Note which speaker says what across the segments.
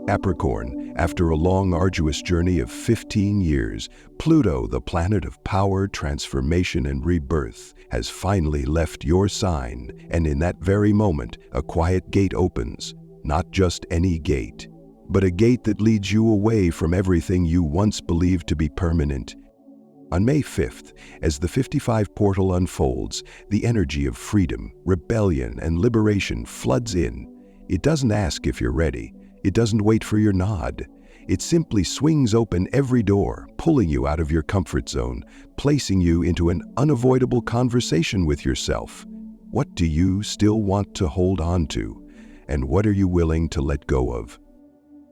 Speaker 1: Capricorn, after a long, arduous journey of 15 years, Pluto, the planet of power, transformation, and rebirth, has finally left your sign, and in that very moment, a quiet gate opens. Not just any gate, but a gate that leads you away from everything you once believed to be permanent. On May 5th, as the 55 portal unfolds, the energy of freedom, rebellion, and liberation floods in. It doesn't ask if you're ready. It doesn't wait for your nod. It simply swings open every door, pulling you out of your comfort zone, placing you into an unavoidable conversation with yourself. What do you still want to hold on to? And what are you willing to let go of?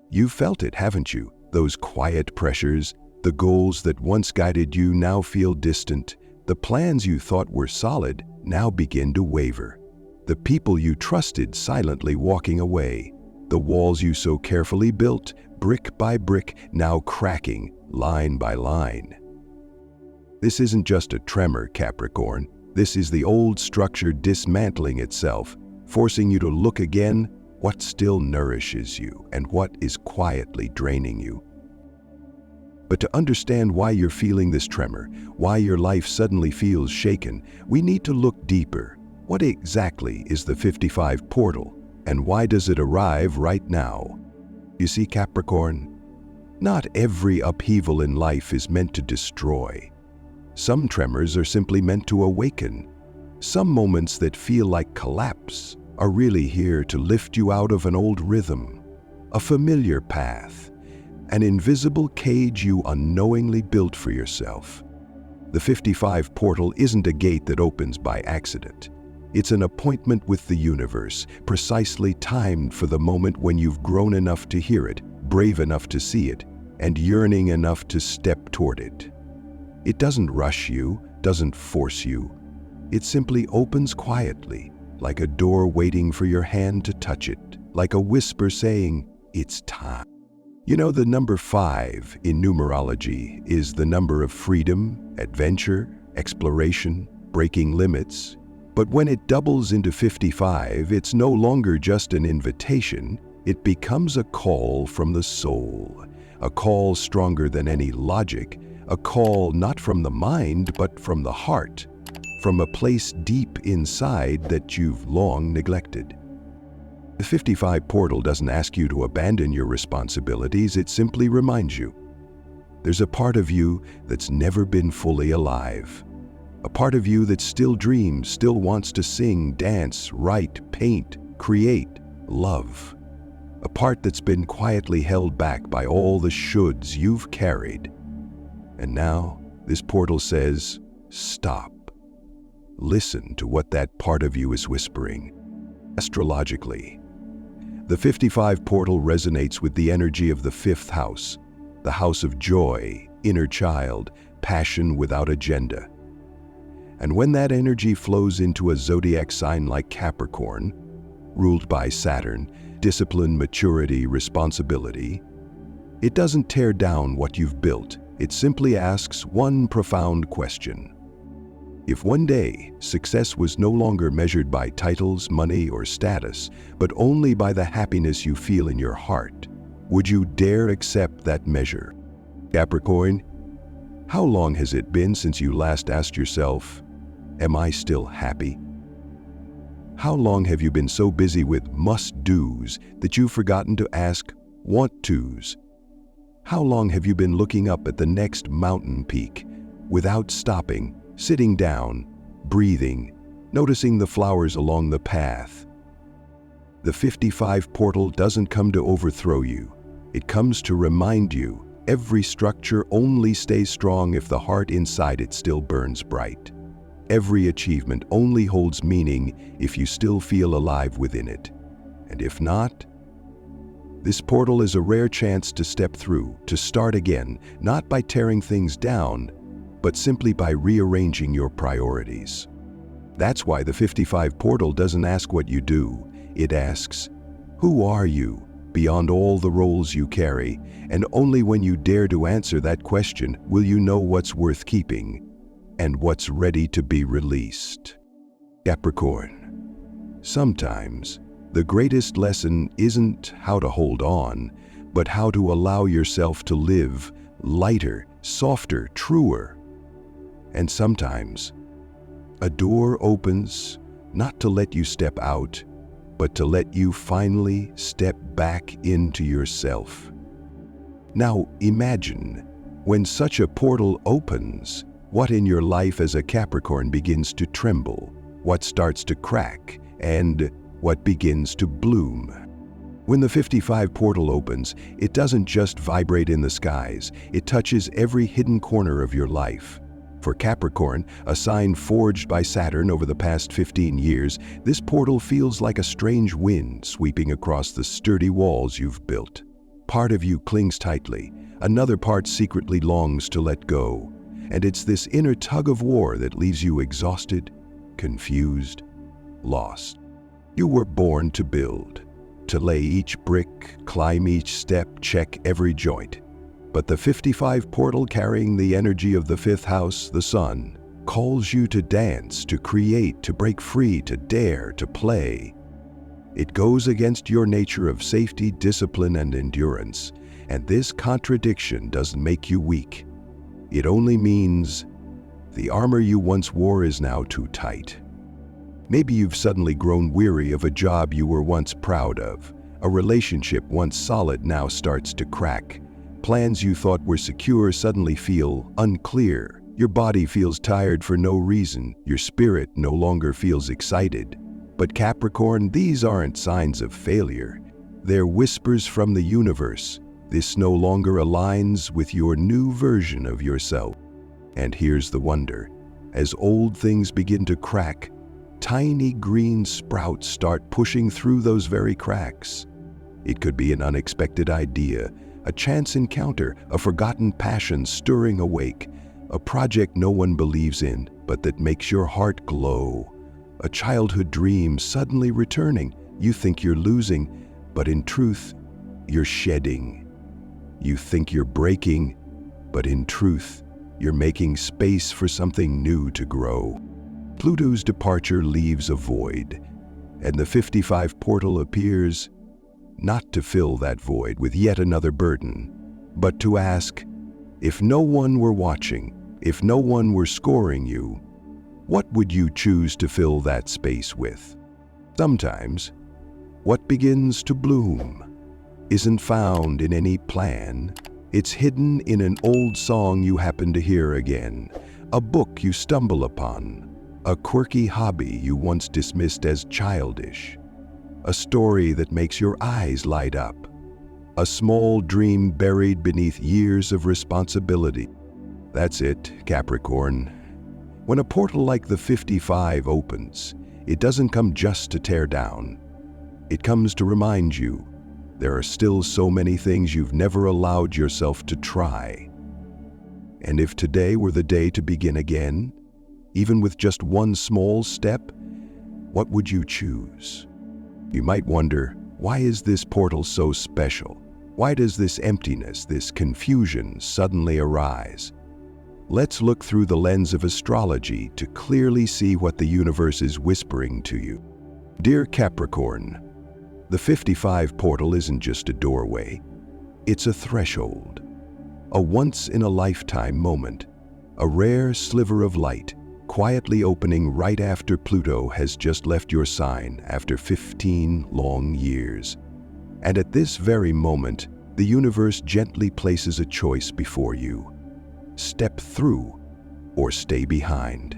Speaker 1: You've felt it, haven't you? Those quiet pressures, the goals that once guided you now feel distant. The plans you thought were solid now begin to waver. The people you trusted silently walking away. The walls you so carefully built, brick by brick, now cracking, line by line. This isn't just a tremor, Capricorn. This is the old structure dismantling itself, forcing you to look again what still nourishes you and what is quietly draining you. But to understand why you're feeling this tremor, why your life suddenly feels shaken, we need to look deeper. What exactly is the 55 portal? And why does it arrive right now? You see, Capricorn, not every upheaval in life is meant to destroy. Some tremors are simply meant to awaken. Some moments that feel like collapse are really here to lift you out of an old rhythm, a familiar path, an invisible cage you unknowingly built for yourself. The 55 portal isn't a gate that opens by accident. It's an appointment with the universe, precisely timed for the moment when you've grown enough to hear it, brave enough to see it, and yearning enough to step toward it. It doesn't rush you, doesn't force you. It simply opens quietly, like a door waiting for your hand to touch it, like a whisper saying, "It's time." You know, the number 5 in numerology is the number of freedom, adventure, exploration, breaking limits. But when it doubles into 55, it's no longer just an invitation. It becomes a call from the soul, a call stronger than any logic, a call not from the mind, but from the heart, from a place deep inside that you've long neglected. The 55 portal doesn't ask you to abandon your responsibilities, it simply reminds you. There's a part of you that's never been fully alive. A part of you that still dreams, still wants to sing, dance, write, paint, create, love. A part that's been quietly held back by all the shoulds you've carried. And now, this portal says, stop. Listen to what that part of you is whispering. Astrologically, the 55 portal resonates with the energy of the 5th house, the house of joy, inner child, passion without agenda. And when that energy flows into a zodiac sign like Capricorn, ruled by Saturn, discipline, maturity, responsibility, it doesn't tear down what you've built. It simply asks one profound question. If one day success was no longer measured by titles, money, or status, but only by the happiness you feel in your heart, would you dare accept that measure? Capricorn, how long has it been since you last asked yourself, am I still happy? How long have you been so busy with must-dos that you've forgotten to ask want-tos? How long have you been looking up at the next mountain peak without stopping, sitting down, breathing, noticing the flowers along the path? The 55 portal doesn't come to overthrow you. It comes to remind you every structure only stays strong if the heart inside it still burns bright. Every achievement only holds meaning if you still feel alive within it. And if not, this portal is a rare chance to step through, to start again, not by tearing things down, but simply by rearranging your priorities. That's why the 55 portal doesn't ask what you do. It asks, who are you beyond all the roles you carry? And only when you dare to answer that question will you know what's worth keeping and what's ready to be released. Capricorn, sometimes the greatest lesson isn't how to hold on, but how to allow yourself to live lighter, softer, truer. And sometimes, a door opens not to let you step out, but to let you finally step back into yourself. Now imagine, when such a portal opens, what in your life as a Capricorn begins to tremble, what starts to crack, and what begins to bloom. When the 55 portal opens, it doesn't just vibrate in the skies, it touches every hidden corner of your life. For Capricorn, a sign forged by Saturn over the past 15 years, this portal feels like a strange wind sweeping across the sturdy walls you've built. Part of you clings tightly, another part secretly longs to let go, and it's this inner tug-of-war that leaves you exhausted, confused, lost. You were born to build, to lay each brick, climb each step, check every joint. But the 55 portal, carrying the energy of the fifth house, the sun, calls you to dance, to create, to break free, to dare, to play. It goes against your nature of safety, discipline, and endurance, and this contradiction doesn't make you weak. It only means the armor you once wore is now too tight. Maybe you've suddenly grown weary of a job you were once proud of. A relationship once solid now starts to crack. Plans you thought were secure suddenly feel unclear. Your body feels tired for no reason. Your spirit no longer feels excited. But Capricorn, these aren't signs of failure. They're whispers from the universe. This no longer aligns with your new version of yourself. And here's the wonder. As old things begin to crack, tiny green sprouts start pushing through those very cracks. It could be an unexpected idea, a chance encounter, a forgotten passion stirring awake, a project no one believes in, but that makes your heart glow, a childhood dream suddenly returning. You think you're losing, but in truth, you're shedding. You think you're breaking, but in truth, you're making space for something new to grow. Pluto's departure leaves a void, and the 55 portal appears not to fill that void with yet another burden, but to ask, if no one were watching, if no one were scoring you, what would you choose to fill that space with? Sometimes, what begins to bloom isn't found in any plan. It's hidden in an old song you happen to hear again, a book you stumble upon, a quirky hobby you once dismissed as childish, a story that makes your eyes light up, a small dream buried beneath years of responsibility. That's it, Capricorn. When a portal like the 55 opens, it doesn't come just to tear down. It comes to remind you there are still so many things you've never allowed yourself to try. And if today were the day to begin again, even with just one small step, what would you choose? You might wonder, why is this portal so special? Why does this emptiness, this confusion suddenly arise? Let's look through the lens of astrology to clearly see what the universe is whispering to you. Dear Capricorn, the 55 portal isn't just a doorway, it's a threshold, a once-in-a-lifetime moment, a rare sliver of light, quietly opening right after Pluto has just left your sign after 15 long years. And at this very moment, the universe gently places a choice before you. Step through or stay behind.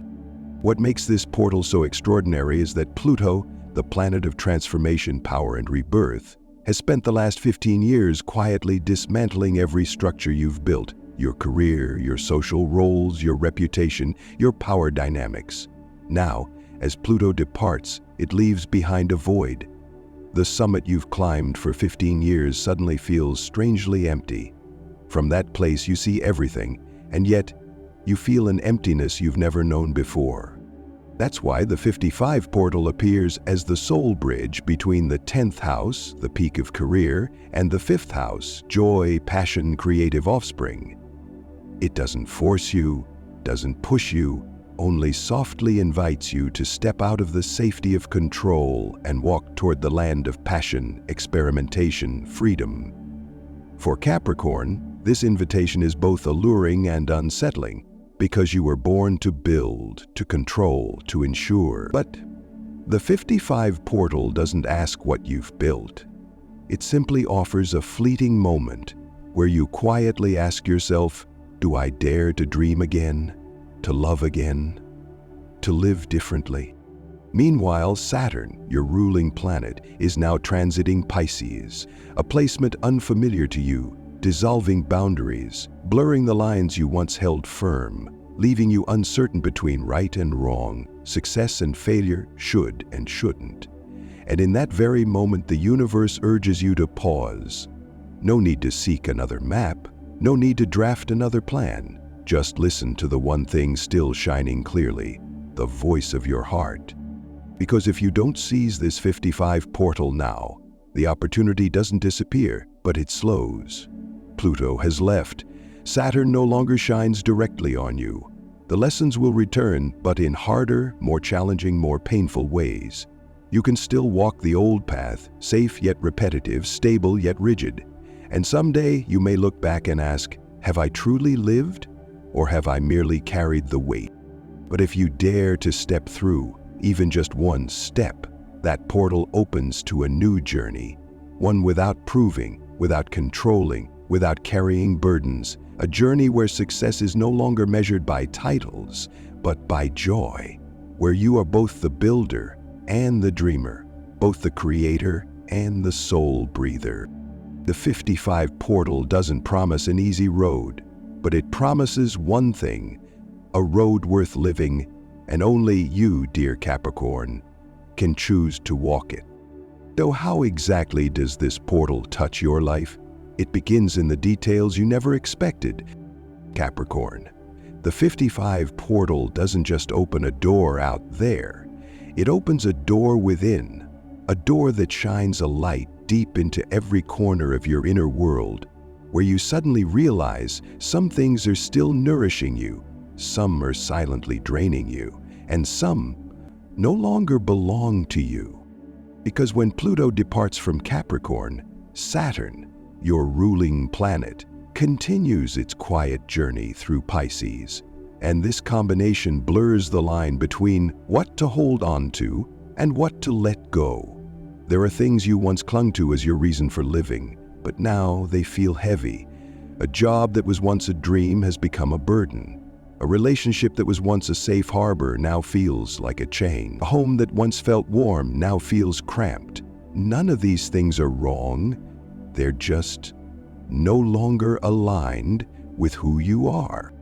Speaker 1: What makes this portal so extraordinary is that Pluto, the planet of transformation, power, and rebirth, has spent the last 15 years quietly dismantling every structure you've built. Your career, your social roles, your reputation, your power dynamics. Now, as Pluto departs, it leaves behind a void. The summit you've climbed for 15 years suddenly feels strangely empty. From that place you see everything, and yet you feel an emptiness you've never known before. That's why the 55 portal appears as the soul bridge between the 10th house, the peak of career, and the 5th house, joy, passion, creative offspring. It doesn't force you, doesn't push you, only softly invites you to step out of the safety of control and walk toward the land of passion, experimentation, freedom. For Capricorn, this invitation is both alluring and unsettling because you were born to build, to control, to ensure. But the 55 portal doesn't ask what you've built. It simply offers a fleeting moment where you quietly ask yourself, do I dare to dream again, to love again, to live differently? Meanwhile, Saturn, your ruling planet, is now transiting Pisces, a placement unfamiliar to you, dissolving boundaries, blurring the lines you once held firm, leaving you uncertain between right and wrong, success and failure, should and shouldn't. And in that very moment, the universe urges you to pause. No need to seek another map, no need to draft another plan. Just listen to the one thing still shining clearly, the voice of your heart. Because if you don't seize this 55 portal now, the opportunity doesn't disappear, but it slows. Pluto has left. Saturn no longer shines directly on you. The lessons will return, but in harder, more challenging, more painful ways. You can still walk the old path, safe yet repetitive, stable yet rigid. And someday you may look back and ask, have I truly lived? Or have I merely carried the weight? But if you dare to step through, even just one step, that portal opens to a new journey. One without proving, without controlling, without carrying burdens. A journey where success is no longer measured by titles, but by joy. Where you are both the builder and the dreamer, both the creator and the soul breather. The 55 portal doesn't promise an easy road, but it promises one thing, a road worth living, and only you, dear Capricorn, can choose to walk it. So how exactly does this portal touch your life? It begins in the details you never expected. Capricorn, the 55 portal doesn't just open a door out there. It opens a door within, a door that shines a light deep into every corner of your inner world, where you suddenly realize some things are still nourishing you, some are silently draining you, and some no longer belong to you. Because when Pluto departs from Capricorn, Saturn, your ruling planet, continues its quiet journey through Pisces. And this combination blurs the line between what to hold on to and what to let go. There are things you once clung to as your reason for living, but now they feel heavy. A job that was once a dream has become a burden. A relationship that was once a safe harbor now feels like a chain. A home that once felt warm now feels cramped. None of these things are wrong. They're just no longer aligned with who you are.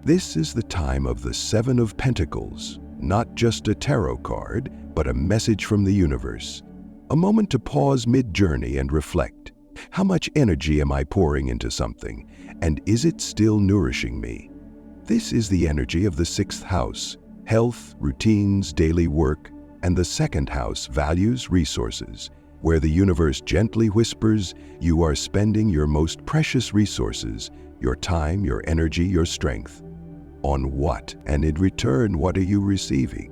Speaker 1: This is the time of the Seven of Pentacles, not just a tarot card, but a message from the universe. A moment to pause mid-journey and reflect. How much energy am I pouring into something, and is it still nourishing me? This is the energy of the 6th house, health, routines, daily work, and the 2nd house, values, resources, where the universe gently whispers, you are spending your most precious resources, your time, your energy, your strength. On what? And in return, what are you receiving?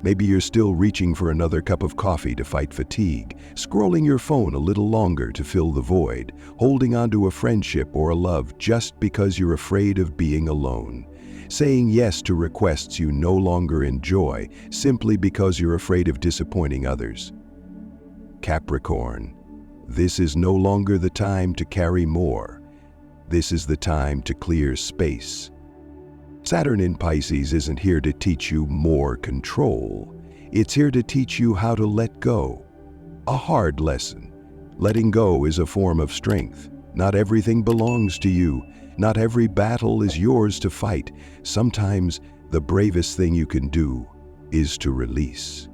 Speaker 1: Maybe you're still reaching for another cup of coffee to fight fatigue, scrolling your phone a little longer to fill the void, holding onto a friendship or a love just because you're afraid of being alone, saying yes to requests you no longer enjoy simply because you're afraid of disappointing others. Capricorn, this is no longer the time to carry more. This is the time to clear space. Saturn in Pisces isn't here to teach you more control. It's here to teach you how to let go. A hard lesson. Letting go is a form of strength. Not everything belongs to you. Not every battle is yours to fight. Sometimes the bravest thing you can do is to release.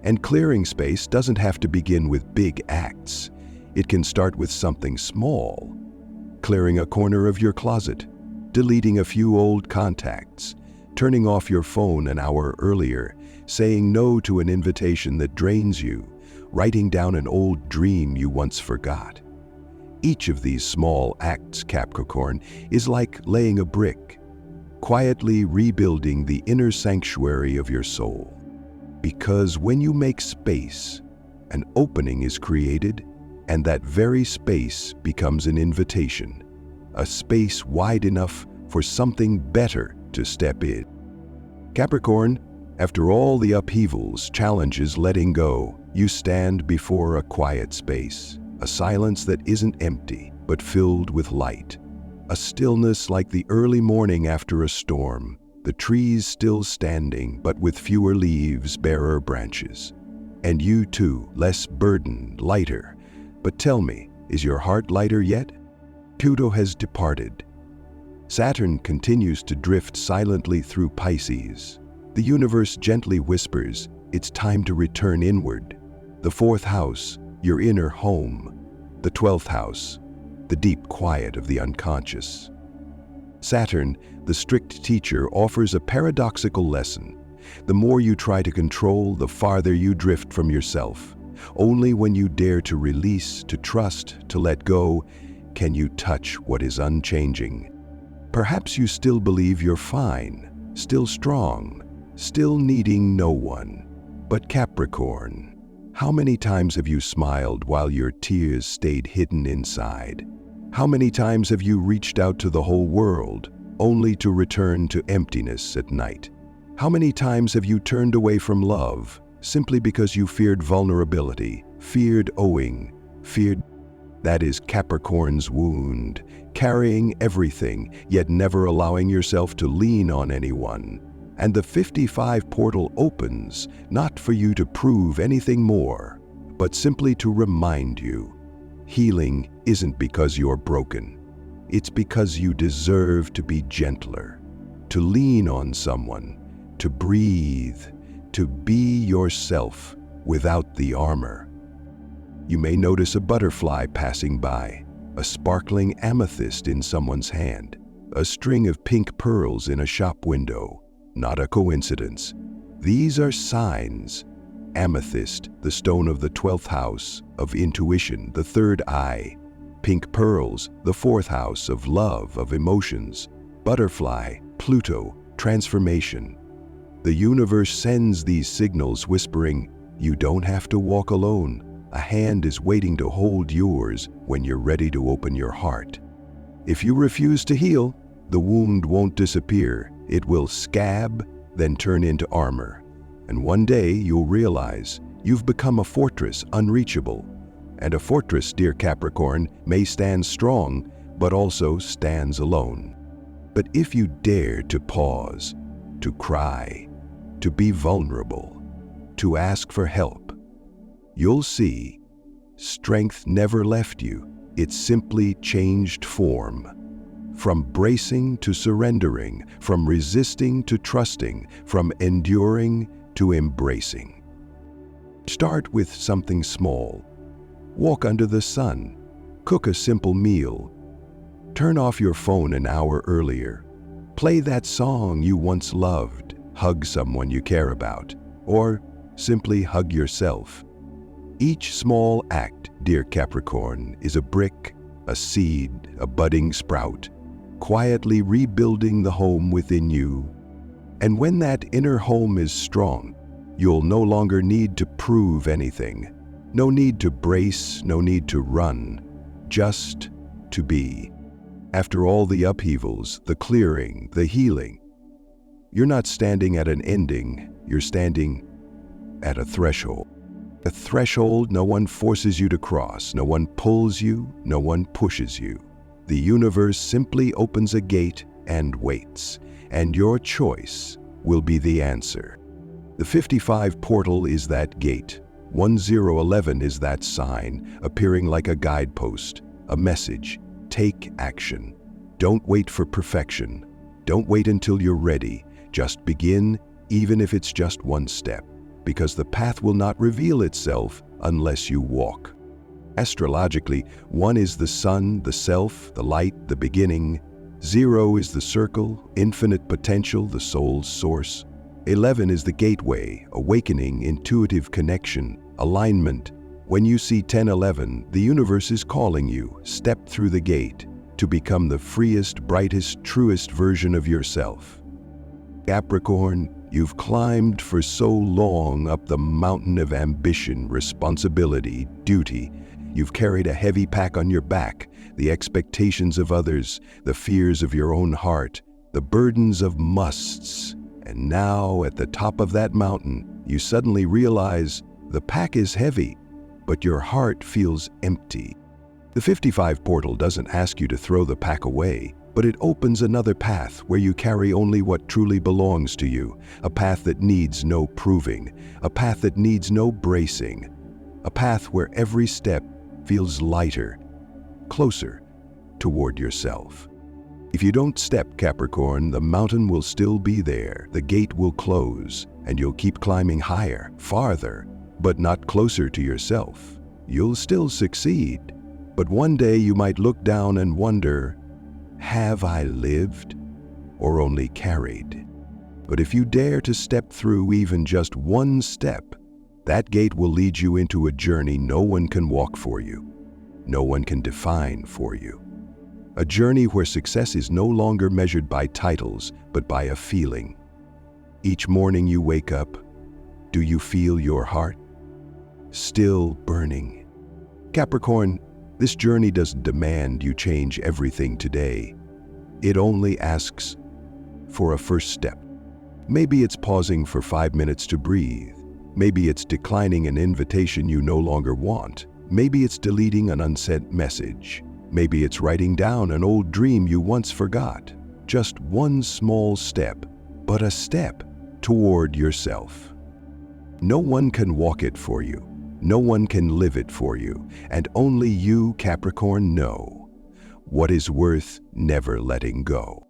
Speaker 1: And clearing space doesn't have to begin with big acts. It can start with something small. Clearing a corner of your closet, deleting a few old contacts, turning off your phone an hour earlier, saying no to an invitation that drains you, writing down an old dream you once forgot. Each of these small acts, Capricorn, is like laying a brick, quietly rebuilding the inner sanctuary of your soul. Because when you make space, an opening is created, And that very space becomes an invitation, a space wide enough for something better to step in. Capricorn, after all the upheavals, challenges, letting go, you stand before a quiet space, a silence that isn't empty, but filled with light. A stillness like the early morning after a storm, the trees still standing, but with fewer leaves, barer branches. And you too, less burdened, lighter. But tell me, is your heart lighter yet? Pluto has departed. Saturn continues to drift silently through Pisces. The universe gently whispers, it's time to return inward. The fourth house, your inner home. The 12th house, the deep quiet of the unconscious. Saturn, the strict teacher, offers a paradoxical lesson. The more you try to control, the farther you drift from yourself. Only when you dare to release, to trust, to let go, can you touch what is unchanging. Perhaps you still believe you're fine, still strong, still needing no one. But Capricorn, how many times have you smiled while your tears stayed hidden inside? How many times have you reached out to the whole world, only to return to emptiness at night? How many times have you turned away from love, simply because you feared vulnerability, feared owing, feared? That is Capricorn's wound, carrying everything, yet never allowing yourself to lean on anyone. And the 55 portal opens, not for you to prove anything more, but simply to remind you, healing isn't because you're broken. It's because you deserve to be gentler, to lean on someone, to breathe, to be yourself without the armor. You may notice a butterfly passing by, a sparkling amethyst in someone's hand, a string of pink pearls in a shop window. Not a coincidence. These are signs. Amethyst, the stone of the 12th house, of intuition, the third eye. Pink pearls, the 4th house, of love, of emotions. Butterfly, Pluto, transformation. The universe sends these signals whispering, you don't have to walk alone. A hand is waiting to hold yours when you're ready to open your heart. If you refuse to heal, the wound won't disappear. It will scab, then turn into armor. And one day you'll realize you've become a fortress unreachable. And a fortress, dear Capricorn, may stand strong, but also stands alone. But if you dare to pause, to cry, to be vulnerable, to ask for help, you'll see strength never left you. It simply changed form. From bracing to surrendering, from resisting to trusting, from enduring to embracing. Start with something small. Walk under the sun. Cook a simple meal. Turn off your phone an hour earlier. Play that song you once loved. Hug someone you care about. Or simply hug yourself. Each small act, dear Capricorn, is a brick, a seed, a budding sprout, quietly rebuilding the home within you. And when that inner home is strong, you'll no longer need to prove anything. No need to brace, no need to run, just to be. After all the upheavals, the clearing, the healing, you're not standing at an ending, you're standing at a threshold. A threshold no one forces you to cross, no one pulls you, no one pushes you. The universe simply opens a gate and waits, and your choice will be the answer. The 55 portal is that gate. 1011 is that sign, appearing like a guidepost, a message. Take action. Don't wait for perfection. Don't wait until you're ready. Just begin, even if it's just one step, because the path will not reveal itself unless you walk. Astrologically, 1 is the sun, the self, the light, the beginning. 0 is the circle, infinite potential, the soul's source. 11 is the gateway, awakening, intuitive connection, alignment. When you see 1011, the universe is calling you. Step through the gate to become the freest, brightest, truest version of yourself. Capricorn, you've climbed for so long up the mountain of ambition, responsibility, duty. You've carried a heavy pack on your back, the expectations of others, the fears of your own heart, the burdens of musts. And now, at the top of that mountain, you suddenly realize the pack is heavy, but your heart feels empty. The 55 portal doesn't ask you to throw the pack away, but it opens another path where you carry only what truly belongs to you, a path that needs no proving, a path that needs no bracing, a path where every step feels lighter, closer toward yourself. If you don't step, Capricorn, the mountain will still be there, the gate will close, and you'll keep climbing higher, farther, but not closer to yourself. You'll still succeed, but one day you might look down and wonder, have I lived or only carried? But if you dare to step through even just one step, that gate will lead you into a journey no one can walk for you, no one can define for you. A journey where success is no longer measured by titles, but by a feeling. Each morning you wake up, do you feel your heart still burning? Capricorn, this journey doesn't demand you change everything today. It only asks for a first step. Maybe it's pausing for 5 minutes to breathe. Maybe it's declining an invitation you no longer want. Maybe it's deleting an unsent message. Maybe it's writing down an old dream you once forgot. Just one small step, but a step toward yourself. No one can walk it for you. No one can live it for you, and only you, Capricorn, know what is worth never letting go.